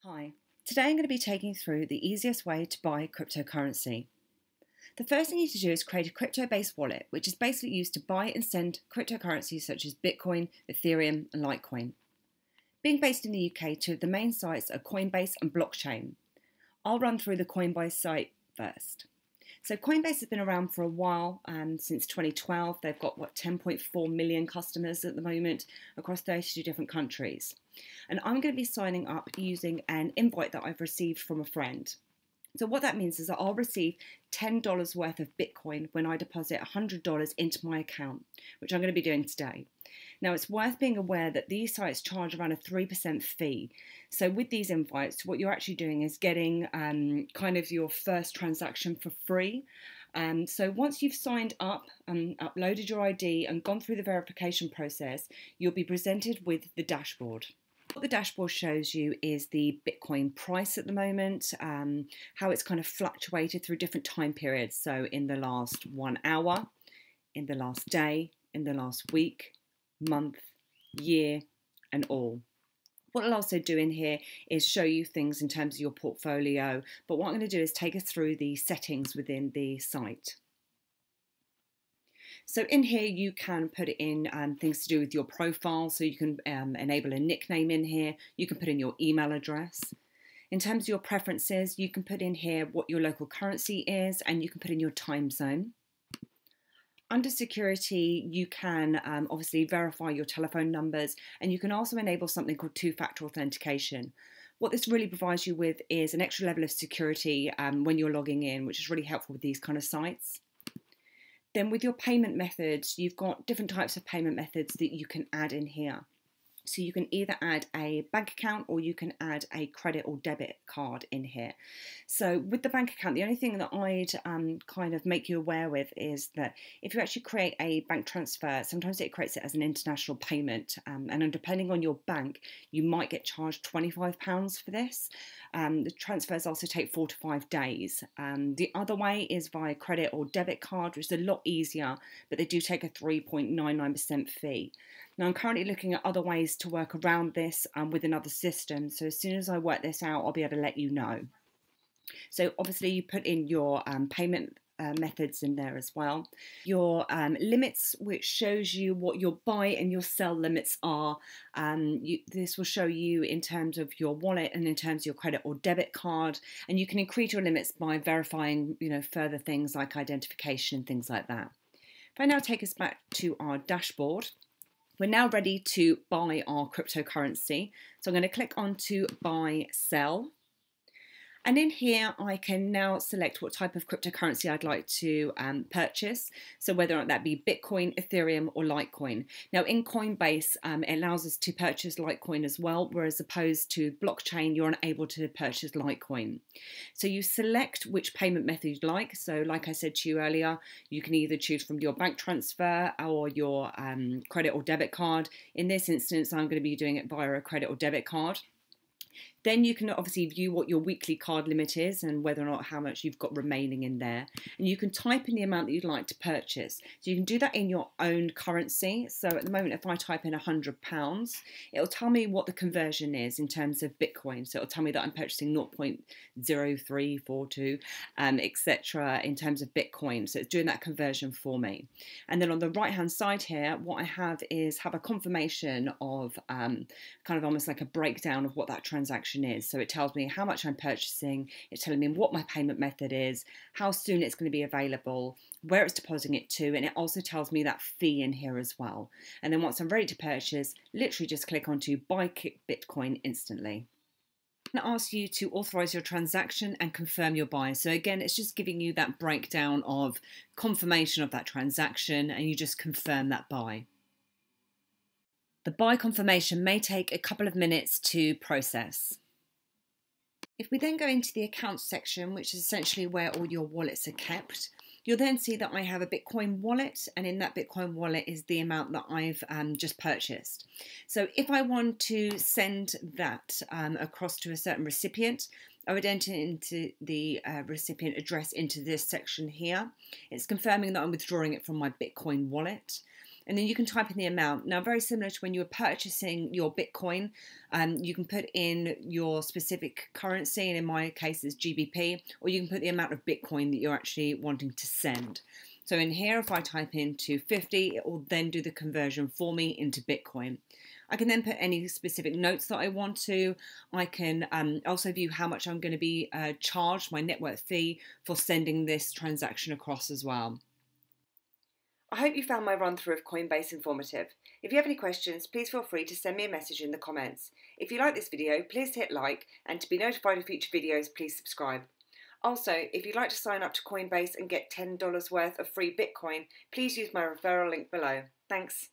Hi, today I'm going to be taking you through the easiest way to buy cryptocurrency. The first thing you need to do is create a crypto-based wallet, which is basically used to buy and send cryptocurrencies such as Bitcoin, Ethereum and Litecoin. Being based in the UK, two of the main sites are Coinbase and Blockchain. I'll run through the Coinbase site first. So Coinbase has been around for a while, since 2012. They've got 10.4 million customers at the moment across 32 different countries. And I'm going to be signing up using an invite that I've received from a friend. So what that means is that I'll receive $10 worth of Bitcoin when I deposit $100 into my account, which I'm going to be doing today. Now, it's worth being aware that these sites charge around a 3% fee. So with these invites, what you're actually doing is getting kind of your first transaction for free. So once you've signed up and uploaded your ID and gone through the verification process, you'll be presented with the dashboard. What the dashboard shows you is the Bitcoin price at the moment, how it's kind of fluctuated through different time periods. So in the last 1 hour, in the last day, in the last week, month, year, and all. What I'll also do in here is show you things in terms of your portfolio, but what I'm going to do is take us through the settings within the site. So in here you can put in things to do with your profile, so you can enable a nickname in here, you can put in your email address. In terms of your preferences, you can put in here what your local currency is and you can put in your time zone. Under security, you can obviously verify your telephone numbers, and you can also enable something called two-factor authentication. What this really provides you with is an extra level of security when you're logging in, which is really helpful with these kind of sites. Then with your payment methods, you've got different types of payment methods that you can add in here. So you can either add a bank account or you can add a credit or debit card in here. So with the bank account, the only thing that I'd kind of make you aware with is that if you actually create a bank transfer, sometimes it creates it as an international payment. And depending on your bank, you might get charged £25 for this. The transfers also take 4 to 5 days. The other way is via credit or debit card, which is a lot easier, but they do take a 3.99% fee. Now, I'm currently looking at other ways to work around this with another system. So as soon as I work this out, I'll be able to let you know. So obviously you put in your payment methods in there as well. Your limits, which shows you what your buy and your sell limits are. This will show you in terms of your wallet and in terms of your credit or debit card. And you can increase your limits by verifying, further things like identification and things like that. If I now take us back to our dashboard, we're now ready to buy our cryptocurrency. So I'm going to click on to buy, sell. And in here, I can now select what type of cryptocurrency I'd like to purchase. So whether or not that be Bitcoin, Ethereum, or Litecoin. Now in Coinbase, it allows us to purchase Litecoin as well, whereas opposed to blockchain, you're unable to purchase Litecoin. So you select which payment method you'd like. So like I said to you earlier, you can either choose from your bank transfer or your credit or debit card. In this instance, I'm going to be doing it via a credit or debit card. Then you can obviously view what your weekly card limit is and whether or not how much you've got remaining in there. And you can type in the amount that you'd like to purchase. So you can do that in your own currency. So at the moment, if I type in £100, it'll tell me what the conversion is in terms of Bitcoin. So it'll tell me that I'm purchasing 0.0342, etc. in terms of Bitcoin. So it's doing that conversion for me. And then on the right-hand side here, what I have is a confirmation of kind of almost like a breakdown of what that transaction is. So it tells me how much I'm purchasing, it's telling me what my payment method is, how soon it's going to be available, where it's depositing it to, and it also tells me that fee in here as well. And then once I'm ready to purchase, literally just click on to buy Bitcoin instantly. And it asks you to authorize your transaction and confirm your buy. So again, it's just giving you that breakdown of confirmation of that transaction, and you just confirm that buy. The buy confirmation may take a couple of minutes to process. If we then go into the accounts section, which is essentially where all your wallets are kept, you'll then see that I have a Bitcoin wallet, and in that Bitcoin wallet is the amount that I've just purchased. So if I want to send that across to a certain recipient, I would enter into the recipient address into this section here. It's confirming that I'm withdrawing it from my Bitcoin wallet. and then you can type in the amount. Now, very similar to when you were purchasing your Bitcoin, you can put in your specific currency, and in my case it's GBP, or you can put the amount of Bitcoin that you're actually wanting to send. So in here, if I type in 250, it will then do the conversion for me into Bitcoin. I can then put any specific notes that I want to. I can also view how much I'm going to be charged, my network fee, for sending this transaction across as well. I hope you found my run through of Coinbase informative. If you have any questions, please feel free to send me a message in the comments. If you like this video, please hit like, and to be notified of future videos, please subscribe. Also, if you'd like to sign up to Coinbase and get $10 worth of free Bitcoin, please use my referral link below. Thanks.